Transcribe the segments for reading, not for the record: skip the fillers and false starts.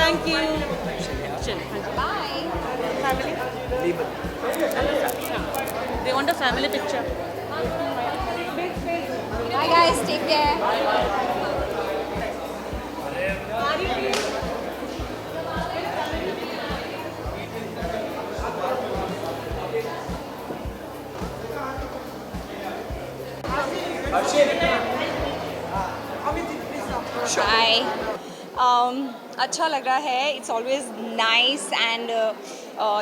Thank you. Bye. Family? They want a family picture. Bye guys, take care. Hi. अच्छा लग रहा है. It's always nice and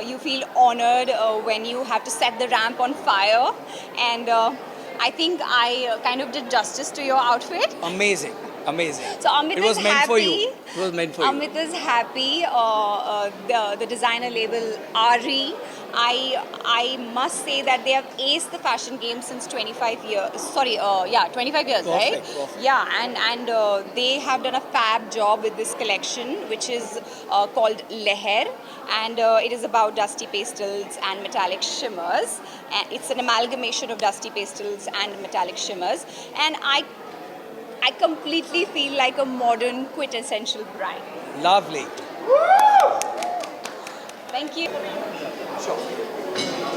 you feel honored when you have to set the ramp on fire. And I think I kind of did justice to your outfit. Amazing, amazing. So Amit It was is meant happy. for you. It was meant for you. Amit is happy. The designer label Arri. I must say that they have aced the fashion game since 25 years. Sorry, 25 years, Perfect, right? perfect. Yeah, and they have done a fab job with this collection, which is called Lehenge, and it is about dusty pastels and metallic shimmers. It's an amalgamation of dusty pastels and metallic shimmers, and I completely feel like a modern quintessential bride. Lovely. Thank you. Sure.